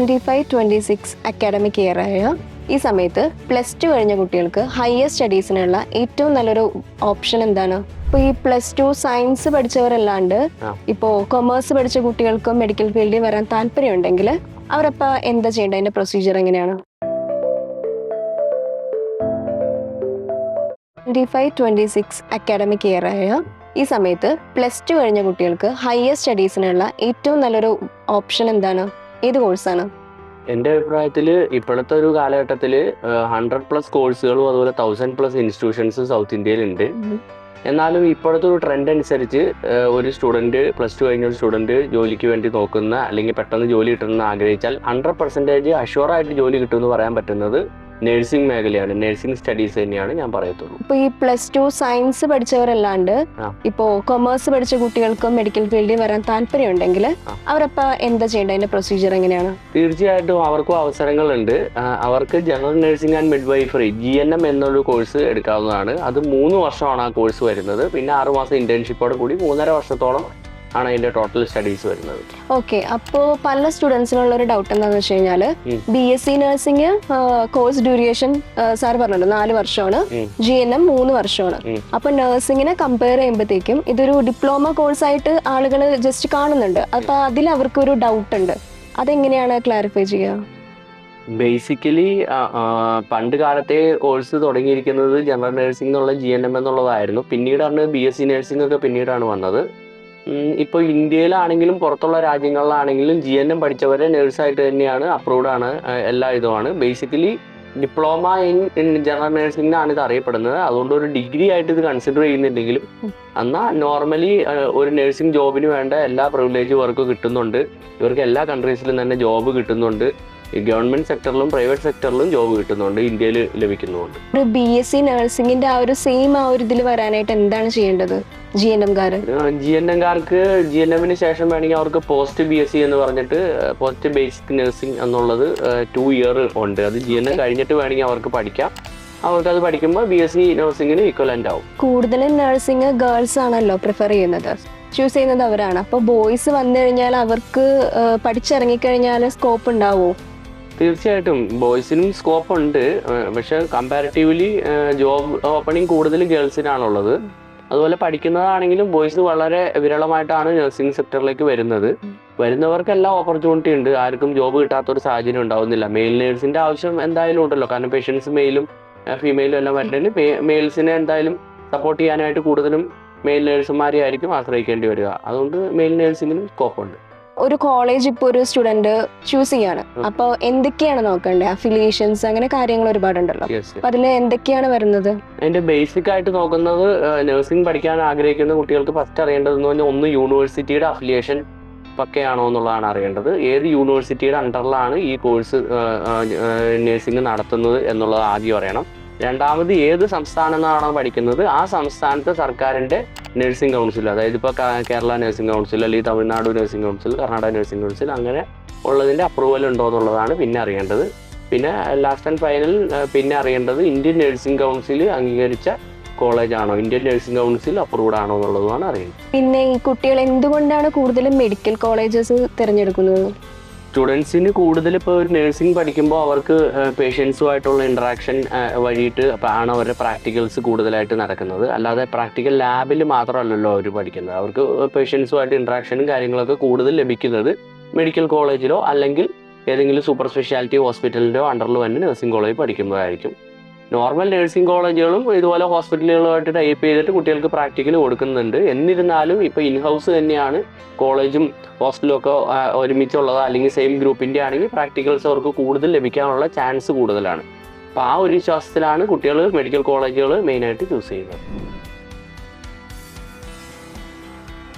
25-26 academic year ആയ ഈ സമയത്ത് +2 കഴിഞ്ഞ കുട്ടികൾക്ക് ഹയർ സ്റ്റഡീസിനുള്ള ഏറ്റവും നല്ലൊരു ഓപ്ഷൻ എന്താണ്? ഇപ്പോൾ ഈ +2 സയൻസ് പഠിച്ചവരല്ലാണ്ട് ഇപ്പോൾ കൊമേഴ്സ് പഠിച്ച കുട്ടികൾക്കും മെഡിക്കൽ ഫീൽഡിൽ വരാൻ താല്പര്യമുണ്ടെങ്കിൽ അവരപ്പോൾ എന്താ ചെയ്യേണ്ടത്? അതിൻ്റെ പ്രൊസീജിയർ എങ്ങനെയാണ്? 25-26 അക്കാഡമിക് ഇയർ ആയ ഈ സമയത്ത് +2 കഴിഞ്ഞ കുട്ടികൾക്ക് ഹയർ സ്റ്റഡീസിനുള്ള ഏറ്റവും നല്ലൊരു ഓപ്ഷൻ എന്താണ്? ഏത് കോഴ്സാണ്? എൻ്റെ അഭിപ്രായത്തിൽ ഇപ്പോഴത്തെ ഒരു കാലഘട്ടത്തിൽ 100+ കോഴ്സുകളും അതുപോലെ 1000+ ഇൻസ്റ്റിറ്റ്യൂഷൻസ് സൗത്ത് ഇന്ത്യയിലുണ്ട്. എന്നാലും ഇപ്പോഴത്തെ ഒരു ട്രെൻഡ് അനുസരിച്ച് ഒരു സ്റ്റുഡൻറ്റ് +2 കഴിഞ്ഞ ഒരു സ്റ്റുഡൻറ്റ് ജോലിക്ക് വേണ്ടി നോക്കുന്ന അല്ലെങ്കിൽ പെട്ടെന്ന് ജോലി കിട്ടണമെന്ന് ആഗ്രഹിച്ചാൽ 100% അഷ്യൂറായിട്ട് ജോലി കിട്ടുമെന്ന് പറയാൻ പറ്റുന്നത് നഴ്സിംഗ് മേഖലയാണ്, നഴ്സിംഗ് സ്റ്റഡീസ് തന്നെയാണ് ഞാൻ പറയത്തുള്ളൂ. ഇപ്പോൾ ഈ +2 സയൻസ് പഠിച്ചവരല്ലാണ്ട് ഇപ്പോൾ കൊമേഴ്സ് പഠിച്ച കുട്ടികൾക്കും മെഡിക്കൽ ഫീൽഡിൽ വരാൻ താല്പര്യമുണ്ടെങ്കിൽ അവരപ്പോൾ എന്താ ചെയ്യേണ്ടത്? അതിൻ്റെ പ്രൊസീജിയർ എങ്ങനെയാണ്? തീർച്ചയായിട്ടും അവർക്കും അവസരങ്ങളുണ്ട്. അവർക്ക് general nursing and midwifery GNM എന്നൊരു കോഴ്സ് എടുക്കാവുന്നതാണ്. അത് 3 വർഷമാണ് ആ കോഴ്സ് വരുന്നത്. പിന്നെ 6 മാസം ഇന്റേൺഷിപ്പോടെ കൂടി 3.5 വർഷത്തോളം ആണ് അതിന്റെ ടോട്ടൽ സ്റ്റഡീസ് വരുന്നത്. ഓക്കെ, അപ്പോൾ പല സ്റ്റുഡൻസിനുള്ള ഒരു ഡൗട്ട് എന്താണെന്ന് വെച്ച് കഴിഞ്ഞാൽ BSc nursing course duration sir പറഞ്ഞല്ലോ 4 വർഷമാണ്, GNM 3 വർഷമാണ്. അപ്പൊ നഴ്സിംഗിനെ കമ്പയർ ചെയ്യുമ്പോഴത്തേക്കും ഇതൊരു ഡിപ്ലോമ കോഴ്സായിട്ട് ആളുകൾ ജസ്റ്റ് കാണുന്നുണ്ട്. അപ്പൊ അതിൽ അവർക്കൊരു ഡൗട്ട് ഉണ്ട്, അതെങ്ങനെയാണ് ക്ലാരിഫൈ ചെയ്യുക? ബേസിക്കലി പണ്ട് കാലത്തെ കോഴ്സ് തുടങ്ങിയിരിക്കുന്നത് ജനറൽ നഴ്സിംഗ് എന്നുള്ള GNM എന്നുള്ളതായിരുന്നു. പിന്നീടാണ് BSc നഴ്സിംഗ് ഒക്കെ പിന്നീടാണ് വന്നത്. ഇപ്പോൾ ഇന്ത്യയിലാണെങ്കിലും പുറത്തുള്ള രാജ്യങ്ങളിലാണെങ്കിലും GNM പഠിച്ചവരെ നേഴ്സായിട്ട് തന്നെയാണ് അപ്രൂവ്ഡ് ആണ്, എല്ലാ ഇതുമാണ്. ബേസിക്കലി ഡിപ്ലോമ ഇൻ ജനറൽ നഴ്സിംഗിനാണ് ഇത് അറിയപ്പെടുന്നത്. അതുകൊണ്ട് ഒരു ഡിഗ്രി ആയിട്ട് ഇത് കൺസിഡർ ചെയ്യുന്നുണ്ടെങ്കിലും എന്നാൽ നോർമലി ഒരു നഴ്സിംഗ് ജോബിന് വേണ്ട എല്ലാ പ്രിവിലേജ് ഇവർക്ക് കിട്ടുന്നുണ്ട്. ഇവർക്ക് എല്ലാ കൺട്രീസിലും തന്നെ ജോബ് കിട്ടുന്നുണ്ട്. ഗവൺമെന്റ് സെക്ടറിലും പ്രൈവറ്റ് സെക്ടറിലും ജോബ് കിട്ടുന്നുണ്ട്, ഇന്ത്യയിൽ ലഭിക്കുന്നുണ്ട്. ഒരു BSc നഴ്സിംഗിന്റെ ആ ഒരു സെയിം ആ ഒരു ഇതിൽ വരാനായിട്ട് എന്താണ് ചെയ്യേണ്ടത്? GNMകാർക്ക് GNMന് ശേഷം വേണമെങ്കിൽ അവർക്ക് പോസ്റ്റ് BSc എന്ന് പറഞ്ഞിട്ട് പോസ്റ്റ് ബേസിക് നഴ്സിംഗ് എന്നുള്ളത് 2 ഇയർ ഉണ്ട്. അത് GNM കഴിഞ്ഞിട്ട് വേണമെങ്കിൽ അവർക്ക് പഠിക്കാം. അവർക്ക് അത് പഠിക്കുമ്പോൾ BSc നഴ്സിംഗിന് ഈക്വലന്റ് ആവും. കൂടുതലും നഴ്സിംഗ് ഗേൾസ് ആണല്ലോ പ്രിഫർ ചെയ്യുന്നത്, ചൂസ് ചെയ്യുന്നത് അവരാണ്. അപ്പോൾ ബോയ്സ് വന്നു കഴിഞ്ഞാൽ അവർക്ക് പഠിച്ചിറങ്ങിക്കഴിഞ്ഞാൽ സ്കോപ്പ് ഉണ്ടാവുമോ? തീർച്ചയായിട്ടും ബോയ്സിനും സ്കോപ്പ് ഉണ്ട്. പക്ഷെ കമ്പാരിറ്റീവ്ലി ജോബ് ഓപ്പണിംഗ് കൂടുതൽ ഗേൾസിനാണുള്ളത്. അതുപോലെ പഠിക്കുന്നതാണെങ്കിലും ബോയ്സ് വളരെ വിരളമായിട്ടാണ് നഴ്സിംഗ് സെക്ടറിലേക്ക് വരുന്നവർക്കെല്ലാം ഓപ്പർച്യൂണിറ്റി ഉണ്ട്. ആർക്കും ജോബ് കിട്ടാത്തൊരു സാഹചര്യം ഉണ്ടാവുന്നില്ല. മെയിൽ നേഴ്സിന്റെ ആവശ്യം എന്തായാലും ഉണ്ടല്ലോ, കാരണം പേഷ്യൻസ് മെയിലും ഫീമെയിലും എല്ലാം വരുന്നതിന് മെയിൽസിനെ എന്തായാലും സപ്പോർട്ട് ചെയ്യാനായിട്ട് കൂടുതലും മെയിൽ നേഴ്സുമാരെ ആയിരിക്കും ആശ്രയിക്കേണ്ടി വരിക. അതുകൊണ്ട് മെയിൽ നേഴ്സിംഗിനും സ്കോപ്പ് ഉണ്ട്. ഒരു കോളേജ് ഇപ്പോൾ ഒരു സ്റ്റുഡന്റ് ചൂസ് ചെയ്യാണ്, അപ്പോൾ എന്തൊക്കെയാണ് നോക്കേണ്ടത്? അഫിലിയേഷൻസ് അങ്ങനെ കാര്യങ്ങൾ ഒരുപാടുണ്ടല്ലോ, അപ്പൊ അതിൽ എന്തൊക്കെയാണ് വരുന്നത്? അതിന്റെ ബേസിക് ആയിട്ട് നോക്കുന്നത് നഴ്സിംഗ് പഠിക്കാൻ ആഗ്രഹിക്കുന്ന കുട്ടികൾക്ക് ഫസ്റ്റ് അറിയേണ്ടതെന്ന് പറഞ്ഞാൽ ഒന്ന് യൂണിവേഴ്സിറ്റിയുടെ അഫിലിയേഷൻ പക്കയാണോ എന്നുള്ളതാണ് അറിയേണ്ടത്. ഏത് യൂണിവേഴ്സിറ്റിയുടെ അണ്ടറിലാണ് ഈ കോഴ്സ് നഴ്സിംഗ് നടത്തുന്നത് എന്നുള്ളത് ആദ്യം അറിയണം. രണ്ടാമത് ഏത് സംസ്ഥാനത്താണോ പഠിക്കുന്നത് ആ സംസ്ഥാനത്തെ സർക്കാരിൻ്റെ നഴ്സിംഗ് കൗൺസിൽ, അതായത് ഇപ്പോൾ കേരള നഴ്സിംഗ് കൗൺസിൽ അല്ലെങ്കിൽ Tamil Nadu nursing council, Karnataka nursing council, അങ്ങനെ ഉള്ളതിൻ്റെ അപ്രൂവൽ ഉണ്ടോ എന്നുള്ളതാണ് പിന്നെ അറിയേണ്ടത്. പിന്നെ ലാസ്റ്റ് ആൻഡ് ഫൈനൽ പിന്നെ അറിയേണ്ടത് ഇന്ത്യൻ നഴ്സിംഗ് കൗൺസിൽ അംഗീകരിച്ച കോളേജാണോ, ഇന്ത്യൻ നഴ്സിംഗ് കൗൺസിൽ അപ്രൂവ്ഡ് ആണോ എന്നുള്ളതുമാണ് അറിയുന്നത്. പിന്നെ ഈ കുട്ടികൾ എന്തുകൊണ്ടാണ് കൂടുതലും മെഡിക്കൽ കോളേജസ് തിരഞ്ഞെടുക്കുന്നത്? സ്റ്റുഡൻസിന് കൂടുതൽ ഇപ്പോൾ ഒരു നഴ്സിംഗ് പഠിക്കുമ്പോൾ അവർക്ക് പേഷ്യൻസുമായിട്ടുള്ള ഇൻട്രാക്ഷൻ വഴിയിട്ട് ആണ് അവരുടെ പ്രാക്ടിക്കൽസ് കൂടുതലായിട്ട് നടക്കുന്നത്. അല്ലാതെ പ്രാക്ടിക്കൽ ലാബിൽ മാത്രമല്ലല്ലോ അവർ പഠിക്കുന്നത്. അവർക്ക് പേഷ്യൻസുമായിട്ട് ഇൻട്രാക്ഷനും കാര്യങ്ങളൊക്കെ കൂടുതൽ ലഭിക്കുന്നത് മെഡിക്കൽ കോളേജിലോ അല്ലെങ്കിൽ ഏതെങ്കിലും സൂപ്പർ സ്പെഷ്യാലിറ്റി ഹോസ്പിറ്റലിൻ്റെയോ അണ്ടറിൽ തന്നെ നഴ്സിംഗ് കോളേജ് പഠിക്കുമ്പോഴായിരിക്കും. നോർമൽ നഴ്സിംഗ് കോളേജുകളും ഇതുപോലെ ഹോസ്പിറ്റലുകളുമായിട്ട് ടൈപ്പ് ചെയ്തിട്ട് കുട്ടികൾക്ക് പ്രാക്ടിക്കൽ കൊടുക്കുന്നുണ്ട്. എന്നിരുന്നാലും ഇപ്പോൾ ഇൻഹൗസ് തന്നെയാണ് കോളേജും ഹോസ്റ്റലും ഒക്കെ ഒരുമിച്ചുള്ളത്, അല്ലെങ്കിൽ സെയിം ഗ്രൂപ്പിൻ്റെ ആണെങ്കിൽ പ്രാക്ടിക്കൽസ് അവർക്ക് കൂടുതൽ ലഭിക്കാനുള്ള ചാൻസ് കൂടുതലാണ്. അപ്പോൾ ആ ഒരു വിശ്വാസത്തിലാണ് കുട്ടികൾ മെഡിക്കൽ കോളേജുകൾ മെയിനായിട്ട് ചൂസ് ചെയ്യുന്നത്.